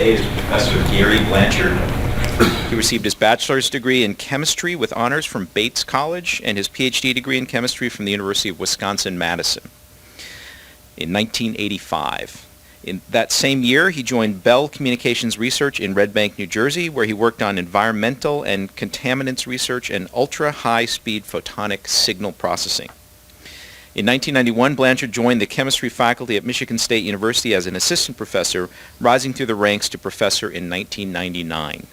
today is Professor Gary Blanchard. He received his bachelor's degree in chemistry with honors from Bates College and his PhD degree in chemistry from the University of Wisconsin-Madison in 1985. In that same year, he joined Bell Communications Research in Red Bank, New Jersey, where he worked on environmental and contaminants research and ultra-high-speed photonic signal processing. In 1991, Blanchard joined the chemistry faculty at Michigan State University as an assistant professor, rising through the ranks to professor in 1999.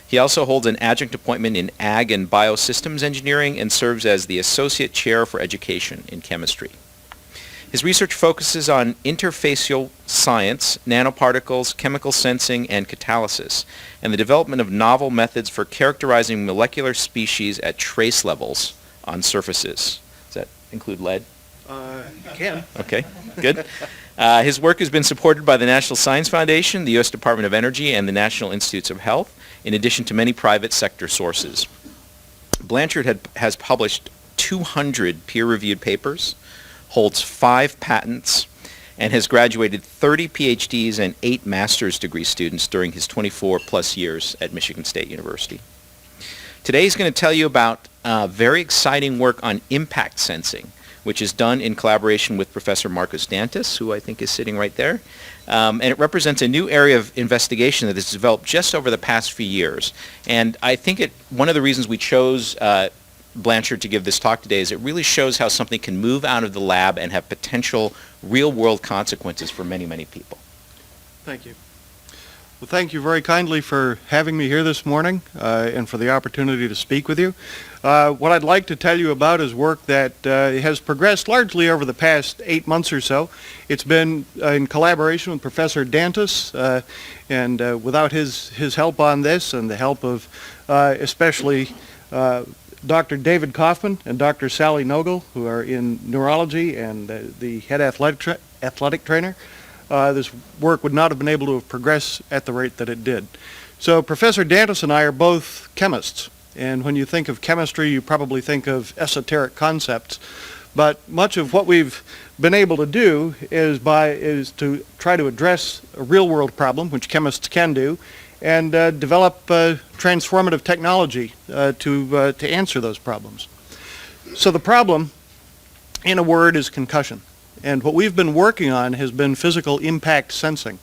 He also holds an adjunct appointment in Ag and Biosystems Engineering and serves as the Associate Chair for Education in Chemistry. His research focuses on interfacial science, nanoparticles, chemical sensing, and catalysis, and the development of novel methods for characterizing molecular species at trace levels on surfaces. Does that include lead? It can. Okay, good. His work has been supported by the National Science Foundation, the U.S. Department of Energy, and the National Institutes of Health, in addition to many private sector sources. Blanchard has published 200 peer-reviewed papers, holds 5 patents, and has graduated 30 PhDs and 8 master's degree students during his 24-plus years at Michigan State University. Today he's going to tell you about very exciting work on impact sensing, which is done in collaboration with Professor Marcus Dantas, who I think is sitting right there. And it represents a new area of investigation that has developed just over the past few years. And I think one of the reasons we chose Blanchard to give this talk today is it really shows how something can move out of the lab and have potential real-world consequences for many, many people. Thank you. Well, thank you very kindly for having me here this morning and for the opportunity to speak with you. What I'd like to tell you about is work that has progressed largely over the past 8 months or so. It's been in collaboration with Professor Dantas, and without his help on this and the help of especially Dr. David Kaufman and Dr. Sally Nogel, who are in neurology and the head athletic trainer, this work would not have been able to have progressed at the rate that it did. So Professor Dantas and I are both chemists, and when you think of chemistry, you probably think of esoteric concepts. But much of what we've been able to do is to try to address a real-world problem, which chemists can do, and develop transformative technology to answer those problems. So the problem, in a word, is concussion. And what we've been working on has been physical impact sensing.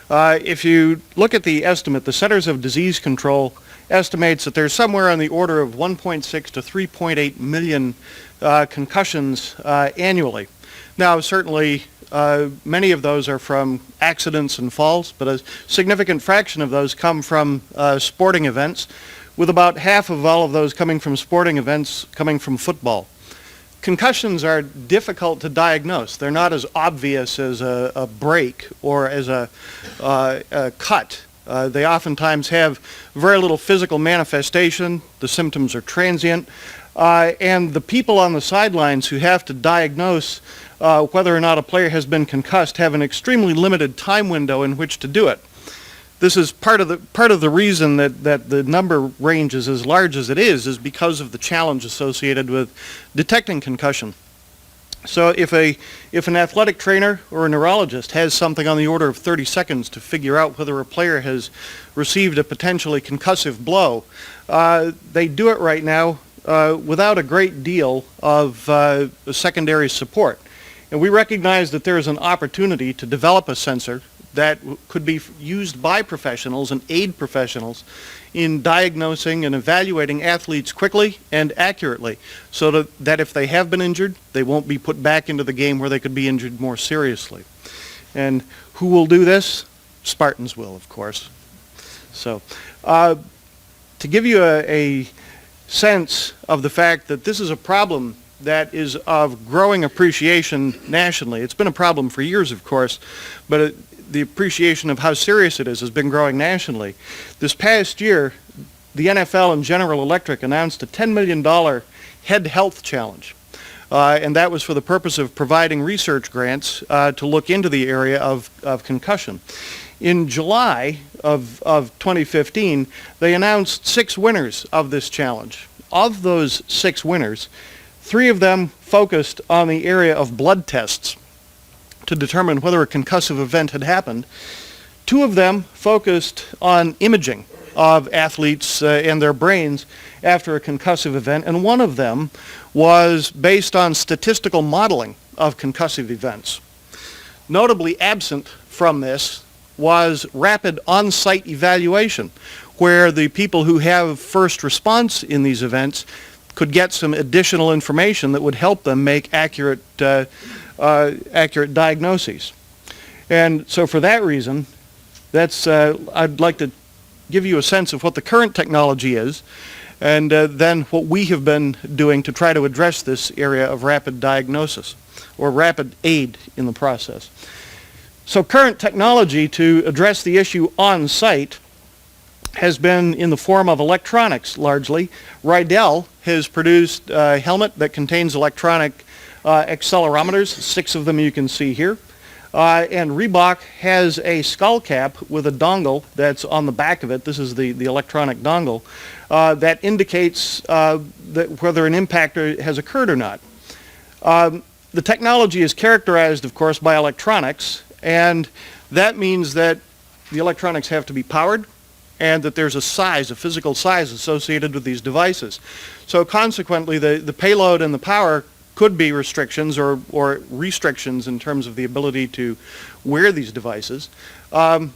If you look at the estimate, the Centers of Disease Control estimates that there's somewhere on the order of 1.6 to 3.8 million concussions annually. Now, certainly, many of those are from accidents and falls, but a significant fraction of those come from sporting events, with about half of all of those coming from sporting events coming from football. Concussions are difficult to diagnose. They're not as obvious as a break or as a cut. They oftentimes have very little physical manifestation. The symptoms are transient. And the people on the sidelines who have to diagnose whether or not a player has been concussed have an extremely limited time window in which to do it. This is part of the reason that the number range is as large as it is because of the challenge associated with detecting concussion. So if an athletic trainer or a neurologist has something on the order of 30 seconds to figure out whether a player has received a potentially concussive blow, they do it right now without a great deal of secondary support. And we recognize that there is an opportunity to develop a sensor that could be used by professionals and aid professionals in diagnosing and evaluating athletes quickly and accurately, so that if they have been injured, they won't be put back into the game where they could be injured more seriously. And who will do this? Spartans will, of course. So to give you a sense of the fact that this is a problem that is of growing appreciation nationally. It's been a problem for years, of course, but the appreciation of how serious it is has been growing nationally. This past year, the NFL and General Electric announced a $10 million head health challenge. And that was for the purpose of providing research grants to look into the area of concussion. In July of 2015, they announced 6 winners of this challenge. Of those 6 winners, 3 of them focused on the area of blood tests to determine whether a concussive event had happened. Two of them focused on imaging of athletes and their brains after a concussive event, and one of them was based on statistical modeling of concussive events. Notably absent from this was rapid on-site evaluation, where the people who have first response in these events could get some additional information that would help them make accurate diagnoses. And so for that reason, I'd like to give you a sense of what the current technology is, and then what we have been doing to try to address this area of rapid diagnosis, or rapid aid in the process. So current technology to address the issue on site has been in the form of electronics largely. Rydell has produced a helmet that contains electronic accelerometers, 6 of them you can see here. And Reebok has a skull cap with a dongle that's on the back of it. This is the electronic dongle that indicates that whether an impact has occurred or not. The technology is characterized, of course, by electronics, and that means that the electronics have to be powered and that there's a physical size associated with these devices. So consequently, the payload and the power could be restrictions or restrictions in terms of the ability to wear these devices. And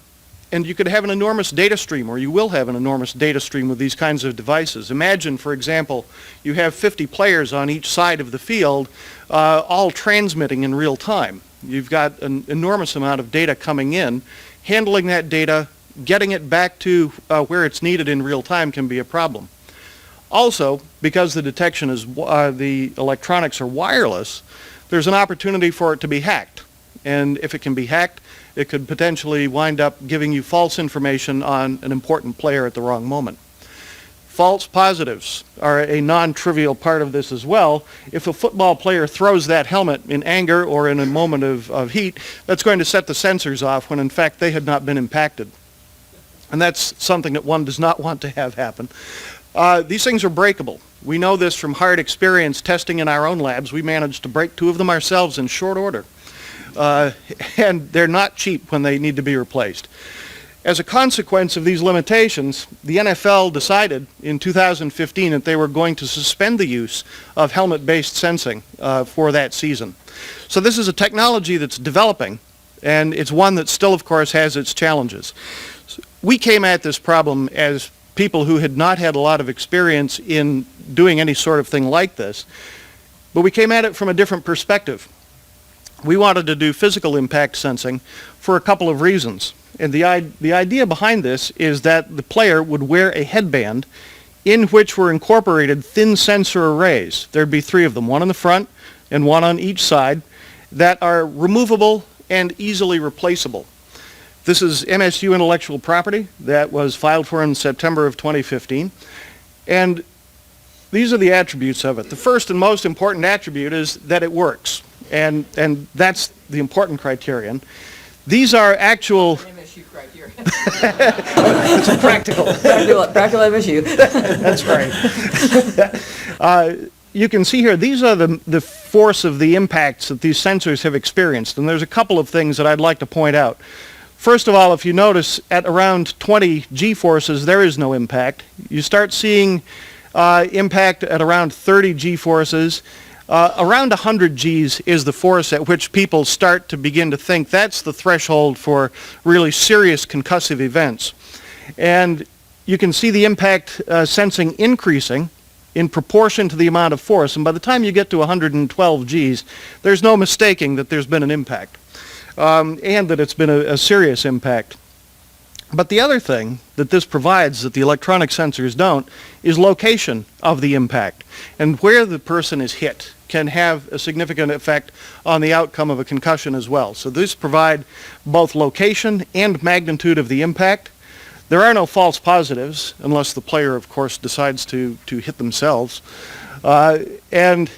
you could have an enormous data stream, or you will have an enormous data stream with these kinds of devices. Imagine, for example, you have 50 players on each side of the field, all transmitting in real time. You've got an enormous amount of data coming in. Handling that data, getting it back to where it's needed in real time can be a problem. Also, because the detection is the electronics are wireless, there's an opportunity for it to be hacked. And if it can be hacked, it could potentially wind up giving you false information on an important player at the wrong moment. False positives are a non-trivial part of this as well. If a football player throws that helmet in anger or in a moment of heat, that's going to set the sensors off when in fact they had not been impacted. And that's something that one does not want to have happen. These things are breakable. We know this from hard experience testing in our own labs. We managed to break 2 of them ourselves in short order. And they're not cheap when they need to be replaced. As a consequence of these limitations, the NFL decided in 2015 that they were going to suspend the use of helmet-based sensing for that season. So this is a technology that's developing, and it's one that still, of course, has its challenges. We came at this problem as people who had not had a lot of experience in doing any sort of thing like this, but we came at it from a different perspective. We wanted to do physical impact sensing for a couple of reasons. And the idea behind this is that the player would wear a headband in which were incorporated thin sensor arrays. There'd be 3 of them, 1 on the front and 1 on each side, that are removable and easily replaceable. This is MSU intellectual property that was filed for in September of 2015. And these are the attributes of it. The first and most important attribute is that it works. And that's the important criterion. These are actual... MSU criteria. It's a practical. Practical MSU. That's right. You can see here, these are the force of the impacts that these sensors have experienced. And there's a couple of things that I'd like to point out. First of all, if you notice, at around 20 G-forces, there is no impact. You start seeing impact at around 30 G-forces. Around 100 Gs is the force at which people start to begin to think that's the threshold for really serious concussive events. And you can see the impact sensing increasing in proportion to the amount of force. And by the time you get to 112 Gs, there's no mistaking that there's been an impact and that it's been a serious impact. But the other thing that this provides that the electronic sensors don't is location of the impact. And where the person is hit can have a significant effect on the outcome of a concussion as well. So these provide both location and magnitude of the impact. There are no false positives, unless the player, of course, decides to hit themselves. And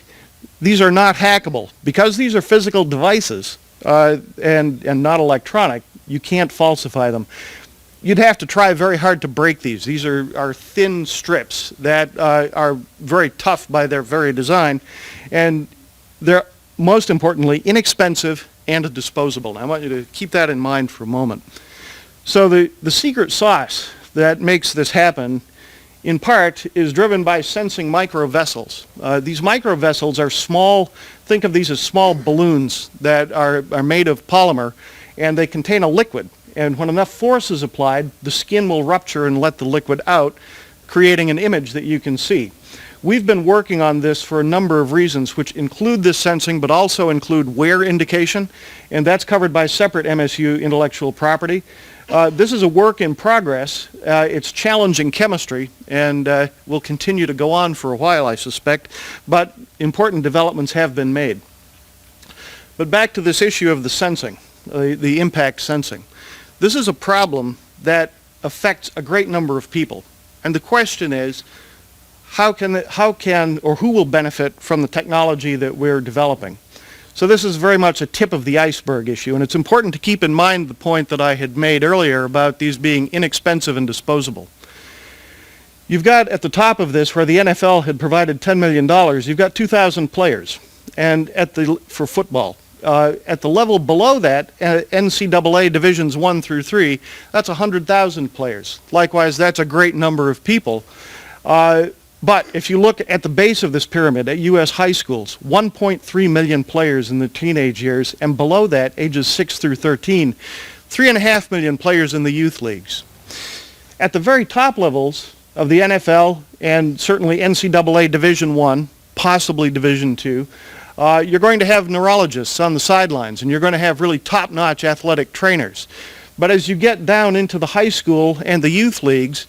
these are not hackable. Because these are physical devices and not electronic, you can't falsify them. You'd have to try very hard to break these. These are thin strips that are very tough by their very design, and they're, most importantly, inexpensive and disposable. Now, I want you to keep that in mind for a moment. So the secret sauce that makes this happen, in part, is driven by sensing microvessels. These microvessels are small, think of these as small balloons that are made of polymer, and they contain a liquid. And when enough force is applied, the skin will rupture and let the liquid out, creating an image that you can see. We've been working on this for a number of reasons, which include this sensing, but also include wear indication, and that's covered by separate MSU intellectual property. This is a work in progress. It's challenging chemistry, and will continue to go on for a while, I suspect, but important developments have been made. But back to this issue of the sensing, the impact sensing. This is a problem that affects a great number of people, and the question is, how can or who will benefit from the technology that we're developing? So this is very much a tip of the iceberg issue, and it's important to keep in mind the point that I had made earlier about these being inexpensive and disposable. You've got at the top of this, where the NFL had provided $10 million, you've got 2,000 players, and for football. At the level below that, NCAA Divisions 1 through 3, that's 100,000 players. Likewise, that's a great number of people. But if you look at the base of this pyramid at U.S. high schools, 1.3 million players in the teenage years, and below that, ages 6 through 13, 3.5 million players in the youth leagues. At the very top levels of the NFL and certainly NCAA Division I, possibly Division II, you're going to have neurologists on the sidelines, and you're going to have really top-notch athletic trainers. But as you get down into the high school and the youth leagues,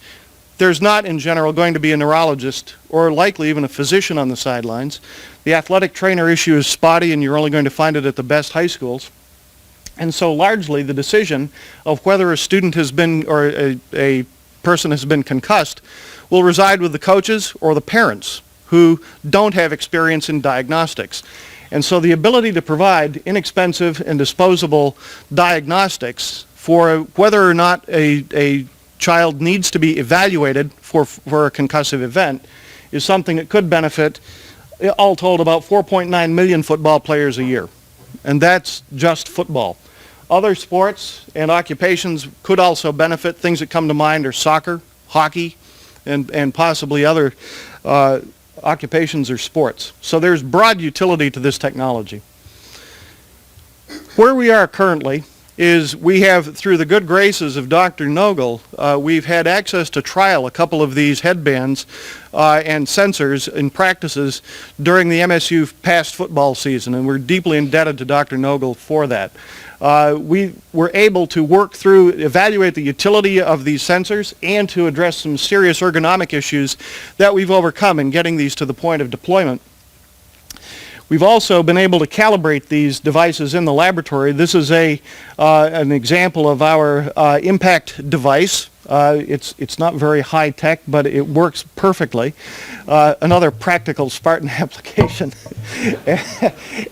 there's not, in general, going to be a neurologist or likely even a physician on the sidelines. The athletic trainer issue is spotty, and you're only going to find it at the best high schools. And so largely the decision of whether a student has been or a person has been concussed will reside with the coaches or the parents who don't have experience in diagnostics. And so the ability to provide inexpensive and disposable diagnostics for whether or not a child needs to be evaluated for a concussive event is something that could benefit, all told, about 4.9 million football players a year. And that's just football. Other sports and occupations could also benefit. Things that come to mind are soccer, hockey, and possibly other occupations or sports. So there's broad utility to this technology. Where we are currently is we have, through the good graces of Dr. Nogel, we've had access to trial a couple of these headbands and sensors in practices during the MSU past football season, and we're deeply indebted to Dr. Nogel for that. We were able to work through, evaluate the utility of these sensors and to address some serious ergonomic issues that we've overcome in getting these to the point of deployment. We've also been able to calibrate these devices in the laboratory. This is an example of our impact device. It's not very high tech, but it works perfectly. Another practical Spartan application.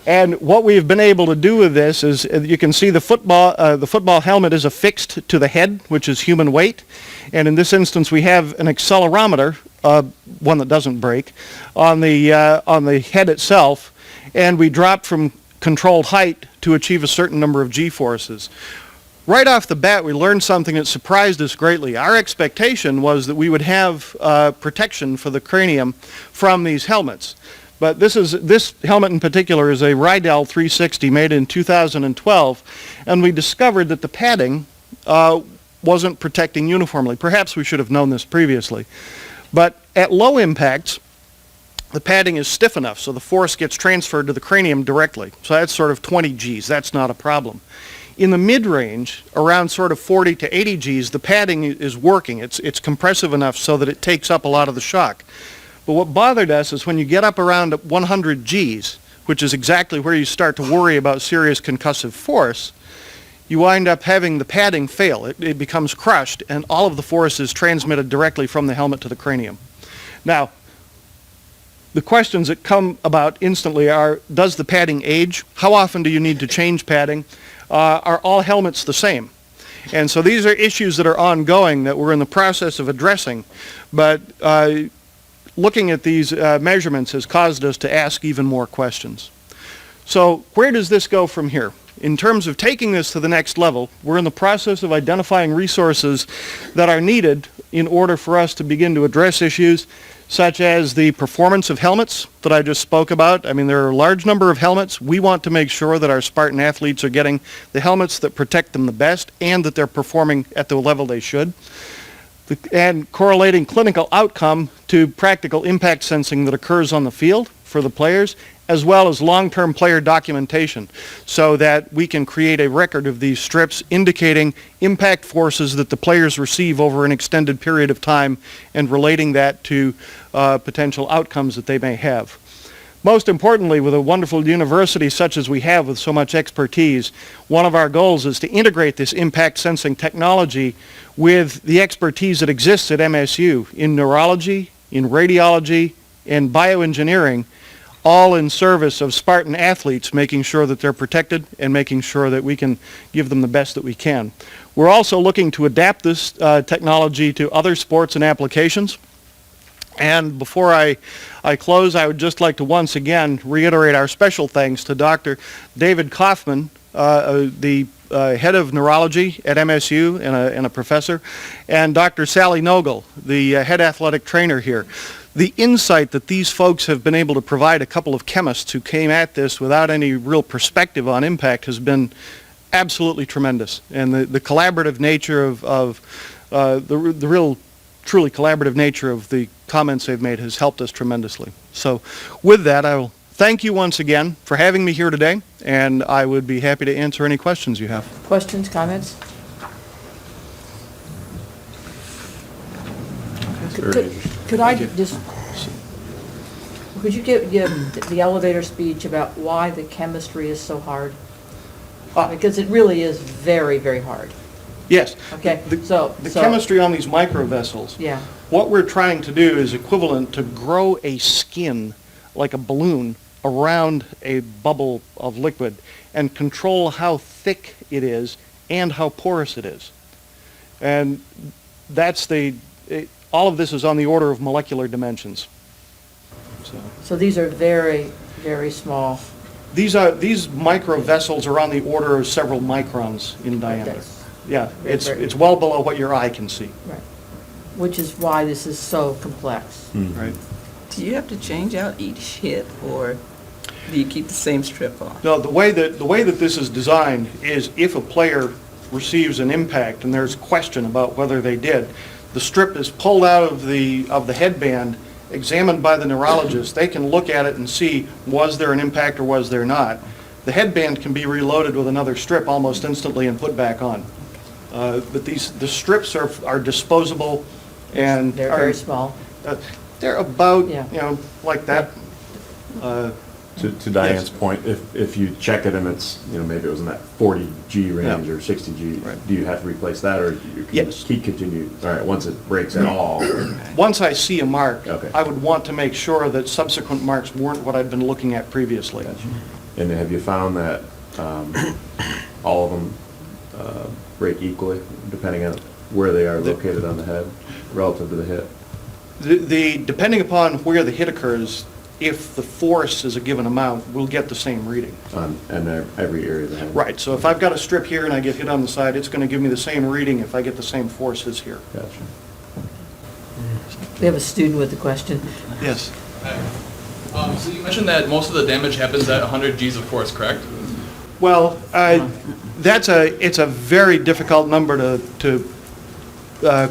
And what we've been able to do with this is, you can see the football helmet is affixed to the head, which is human weight. And in this instance, we have an accelerometer, one that doesn't break, on the head itself. And we dropped from controlled height to achieve a certain number of G-forces. Right off the bat, we learned something that surprised us greatly. Our expectation was that we would have protection for the cranium from these helmets. But this helmet in particular is a Rydell 360 made in 2012, and we discovered that the padding wasn't protecting uniformly. Perhaps we should have known this previously. But at low impacts, the padding is stiff enough so the force gets transferred to the cranium directly. So that's sort of 20 Gs. That's not a problem. In the mid-range, around sort of 40 to 80 Gs, the padding is working. It's compressive enough so that it takes up a lot of the shock. But what bothered us is when you get up around 100 Gs, which is exactly where you start to worry about serious concussive force, you wind up having the padding fail. It becomes crushed, and all of the force is transmitted directly from the helmet to the cranium. Now, the questions that come about instantly are, does the padding age? How often do you need to change padding? Are all helmets the same? And so these are issues that are ongoing that we're in the process of addressing. But looking at these measurements has caused us to ask even more questions. So where does this go from here? in terms of taking this to the next level, we're in the process of identifying resources that are needed in order for us to begin to address issues such as the performance of helmets that I just spoke about. I mean, there are a large number of helmets. We want to make sure that our Spartan athletes are getting the helmets that protect them the best and that they're performing at the level they should. And correlating clinical outcome to practical impact sensing that occurs on the field for the players, as well as long-term player documentation so that we can create a record of these strips indicating impact forces that the players receive over an extended period of time and relating that to potential outcomes that they may have. Most importantly, with a wonderful university such as we have with so much expertise, one of our goals is to integrate this impact sensing technology with the expertise that exists at MSU in neurology, in radiology, and bioengineering, all in service of Spartan athletes, making sure that they're protected and making sure that we can give them the best that we can. We're also looking to adapt this technology to other sports and applications. And before I close, I would just like to once again reiterate our special thanks to Dr. David Kaufman, the head of neurology at MSU and a professor, and Dr. Sally Nogel, the head athletic trainer here. The insight that these folks have been able to provide a couple of chemists who came at this without any real perspective on impact has been absolutely tremendous. And the collaborative nature of the real truly collaborative nature of the comments they've made has helped us tremendously. So with that, I will thank you once again for having me here today, and I would be happy to answer any questions you have. Questions, comments? Could I just, could you give the elevator speech about why the chemistry is so hard? Because it really is very, very hard. Yes. Okay, The so chemistry on these microvessels, yeah, what we're trying to do is equivalent to grow a skin like a balloon around a bubble of liquid and control how thick it is and how porous it is. And that's all of this is on the order of molecular dimensions. so these are very, very small. These microvessels are on the order of several microns in diameter. That's- Yeah, Very, very- it's well below what your eye can see. Right. Which is why this is so complex. Right. Do you have to change out each hit, or do you keep the same strip on? No, the way that this is designed is if a player receives an impact and there's question about whether they did, the strip is pulled out of the headband, examined by the neurologist. They can look at it and see, was there an impact or was there not? The headband can be reloaded with another strip almost instantly and put back on. But the strips are disposable and They're very small. they're about, Yeah. like that. To Diane's point, if you check it and it's, maybe it was in that 40G range Yeah. or 60G, Right. do you have to replace that, or you can Yes. keep continue? All right, once it breaks at all. Once I see a mark, Okay. I would want to make sure that subsequent marks weren't what I'd been looking at previously. Gotcha. And have you found that all of them break equally, depending on where they are located on the head relative to the hit? Depending upon where the hit occurs, if the force is a given amount, we'll get the same reading. And every area of the head? Right, so if I've got a strip here and I get hit on the side, it's going to give me the same reading if I get the same force as here. Gotcha. We have a student with a question. Yes. So you mentioned that most of the damage happens at 100 Gs of force, correct? Well, it's a very difficult number to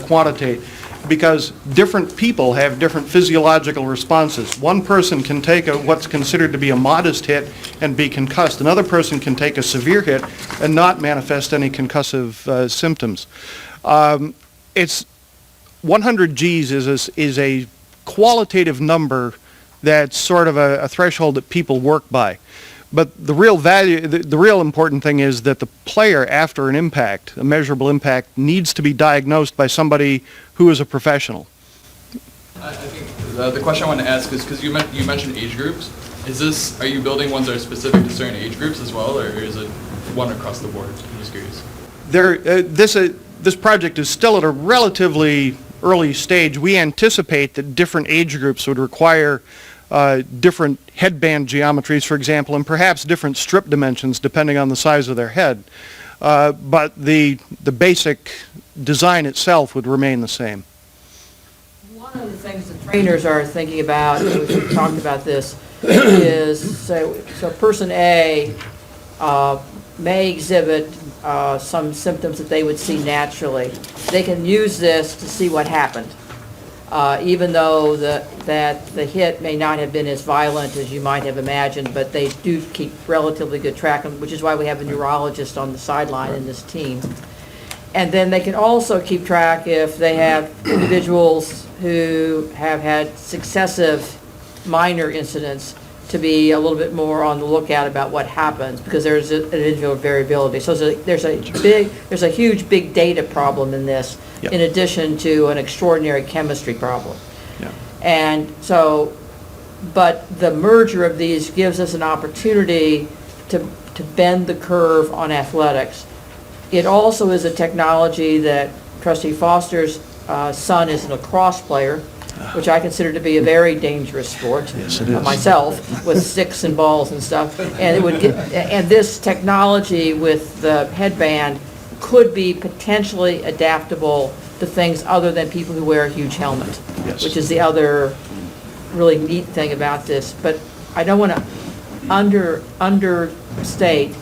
quantitate because different people have different physiological responses. One person can take what's considered to be a modest hit and be concussed. Another person can take a severe hit and not manifest any concussive symptoms. It's 100 Gs is a qualitative number that's sort of a threshold that people work by. But the real value, the real important thing is that the player, after an impact, a measurable impact, needs to be diagnosed by somebody who is a professional. I think the question I want to ask is because you mentioned age groups. Are you building ones that are specific to certain age groups as well, or is it one across the board? I'm just curious. This project is still at a relatively early stage. We anticipate that different age groups would require different headband geometries, for example, and perhaps different strip dimensions depending on the size of their head. But the basic design itself would remain the same. One of the things the trainers are thinking about, and we've talked about this, is so person A may exhibit some symptoms that they would see naturally. They can use this to see what happened, even though that the hit may not have been as violent as you might have imagined, but they do keep relatively good track, which is why we have a neurologist on the sideline in this team. And then they can also keep track if they have individuals who have had successive minor incidents, to be a little bit more on the lookout about what happens, because there's an individual variability. So there's a huge big data problem in this, Yep. in addition to an extraordinary chemistry problem. Yeah. And so, but the merger of these gives us an opportunity to bend the curve on athletics. It also is a technology that Trustee Foster's son is a lacrosse player, which I consider to be a very dangerous sport. Yes, it is. Myself, with sticks and balls and stuff. And it would and this technology with the headband could be potentially adaptable to things other than people who wear a huge helmet, Yes. which is the other really neat thing about this. But I don't want to understate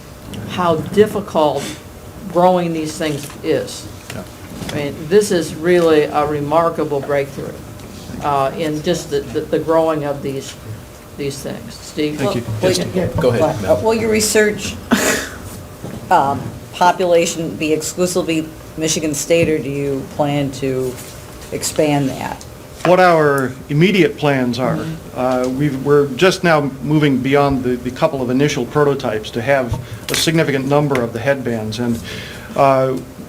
how difficult growing these things is. Yeah. I mean, this is really a remarkable breakthrough in just the growing of these things. Steve? Thank you. Go ahead, Mel. Will your research population be exclusively Michigan State, or do you plan to expand that? What our immediate plans are, we're just now moving beyond the couple of initial prototypes to have a significant number of the headbands. And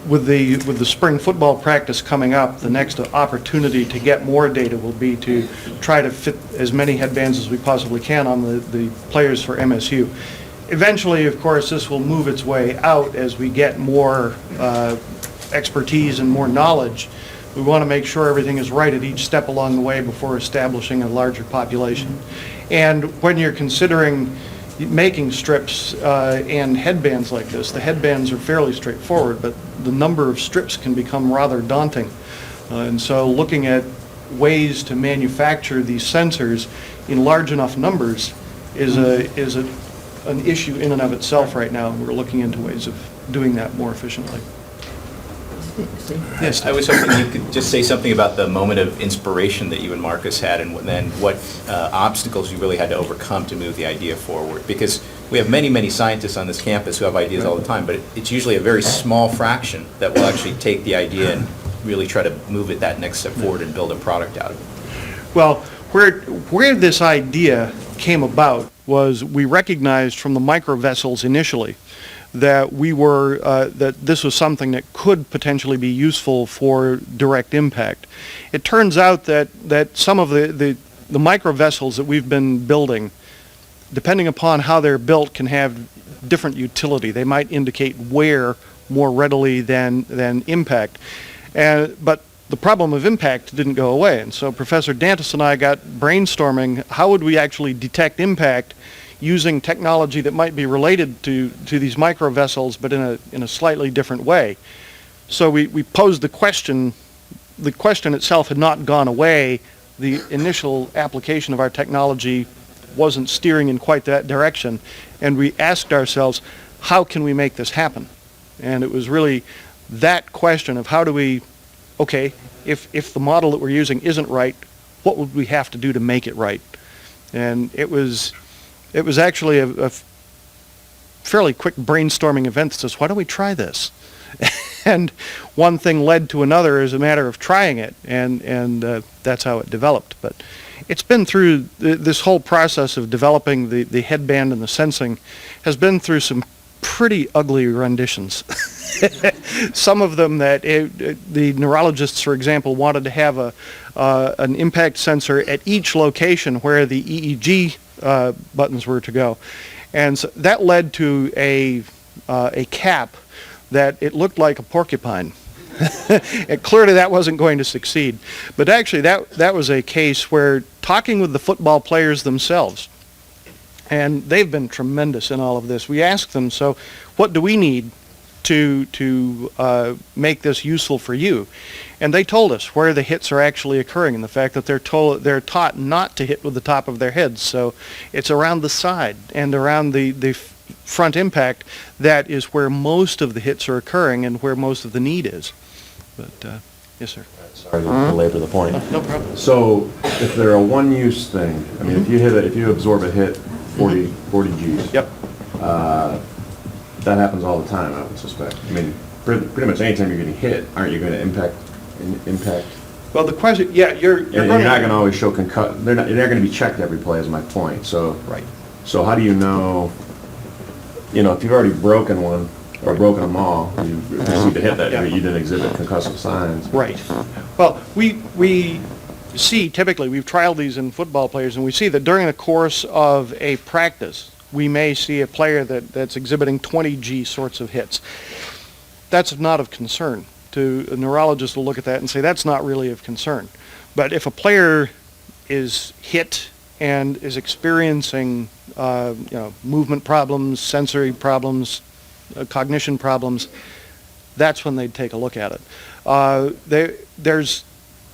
with the spring football practice coming up, the next opportunity to get more data will be to try to fit as many headbands as we possibly can on the players for MSU. Eventually, of course, this will move its way out as we get more expertise and more knowledge. We want to make sure everything is right at each step along the way before establishing a larger population. And when you're considering making strips and headbands like this, the headbands are fairly straightforward, but the number of strips can become rather daunting. And so looking at ways to manufacture these sensors in large enough numbers is an issue in and of itself right now. We're looking into ways of doing that more efficiently. Yes, I was hoping you could just say something about the moment of inspiration that you and Marcus had, and then what obstacles you really had to overcome to move the idea forward. Because we have many, many scientists on this campus who have ideas all the time, but it's usually a very small fraction that will actually take the idea and really try to move it that next step forward and build a product out of it. Well, where this idea came about was we recognized from the microvessels initially that that this was something that could potentially be useful for direct impact. It turns out that some of the microvessels that we've been building, depending upon how they're built, can have different utility. They might indicate wear more readily than impact. But the problem of impact didn't go away, and so Professor Dantas and I got brainstorming how would we actually detect impact using technology that might be related to these microvessels, but in a slightly different way. So we posed the question. The question itself had not gone away. The initial application of our technology wasn't steering in quite that direction, and we asked ourselves, how can we make this happen? And it was really that question of how do we, okay, if the model that we're using isn't right, what would we have to do to make it right? And it was actually a fairly quick brainstorming event that says, why don't we try this? And one thing led to another as a matter of trying it, and that's how it developed. But it's been through this whole process of developing the headband and the sensing has been through some pretty ugly renditions. Some of them that the neurologists, for example, wanted to have an impact sensor at each location where the EEG buttons were to go, and so that led to a cap that it looked like a porcupine. And clearly that wasn't going to succeed. But actually that was a case where talking with the football players themselves, and they've been tremendous in all of this. We asked them, so what do we need to make this useful for you? And they told us where the hits are actually occurring, and the fact that they're taught not to hit with the top of their heads. So it's around the side and around the front impact that is where most of the hits are occurring and where most of the need is. But yes, sir. Sorry to belabor the point. No problem. So if they're a one-use thing, I mean, if you absorb a hit 40 Gs. Yep. That happens all the time, I would suspect. I mean, pretty much anytime you're getting hit, aren't you going to impact? Well, the question, yeah, you're And you're not going to always show concuss. You're not going to be checked every play, is my point. So Right. So how do you know? You know, if you've already broken one or broken them all, you received a hit that Yeah. you didn't exhibit concussive signs. Right. Well, we see, typically, we've trialed these in football players, and we see that during the course of a practice, we may see a player that's exhibiting 20 G sorts of hits. That's not of concern. A neurologist will look at that and say that's not really of concern. But if a player is hit and is experiencing movement problems, sensory problems, cognition problems, that's when they'd take a look at it.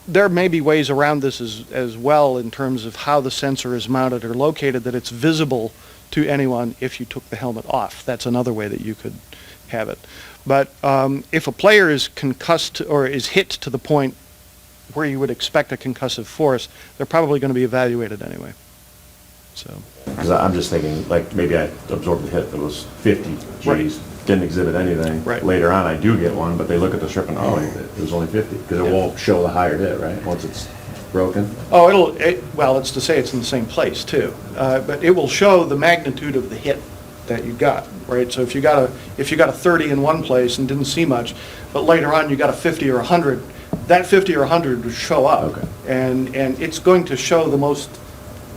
There may be ways around this as well in terms of how the sensor is mounted or located, that it's visible to anyone if you took the helmet off. That's another way that you could have it. But if a player is concussed or is hit to the point where you would expect a concussive force, they're probably going to be evaluated anyway. So. Because I'm just thinking, like, maybe I absorbed a hit that was 50 Gs, Right. didn't exhibit anything. Right. Later on, I do get one, but they look at the strip and, it was only 50, because it Yeah. won't show the higher hit, right, once it's broken? Oh, well, it's to say it's in the same place too, but it will show the magnitude of the hit that you got, right? So if you got a 30 in one place and didn't see much, but later on you got a 50 or 100, that 50 or 100 would show up. Okay. And it's going to show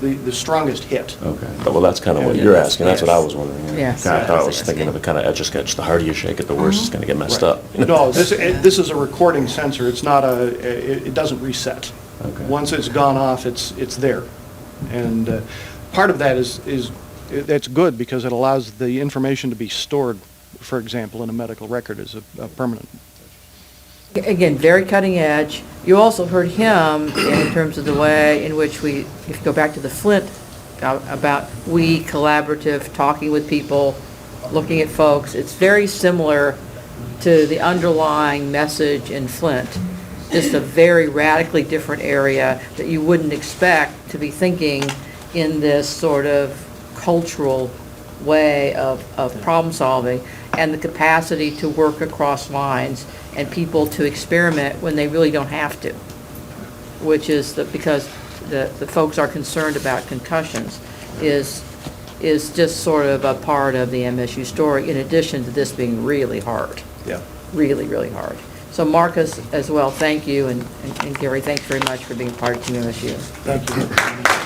the strongest hit. Okay. Well, that's kind of what you're asking, that's what I was wondering. Yes. I thought I was Yes. thinking of a kind of etch-a-sketch, the harder you shake it, the worse it's gonna get messed Right. up. No, this is a recording sensor. It's not it doesn't reset. Okay. Once it's gone off, it's there. And part of that is that's good because it allows the information to be stored, for example, in a medical record as a permanent. Again, very cutting edge. You also heard him in terms of the way in which if you go back to the Flint, about collaborative, talking with people, looking at folks. It's very similar to the underlying message in Flint. Just a very radically different area that you wouldn't expect to be thinking in this sort of cultural way of problem solving, and the capacity to work across lines and people to experiment when they really don't have to, which is because the folks are concerned about concussions is just sort of a part of the MSU story, in addition to this being really hard. Yeah. Really, really hard. So Marcus as well, thank you, and Gary, thanks very much for being part of Team MSU. Thank you.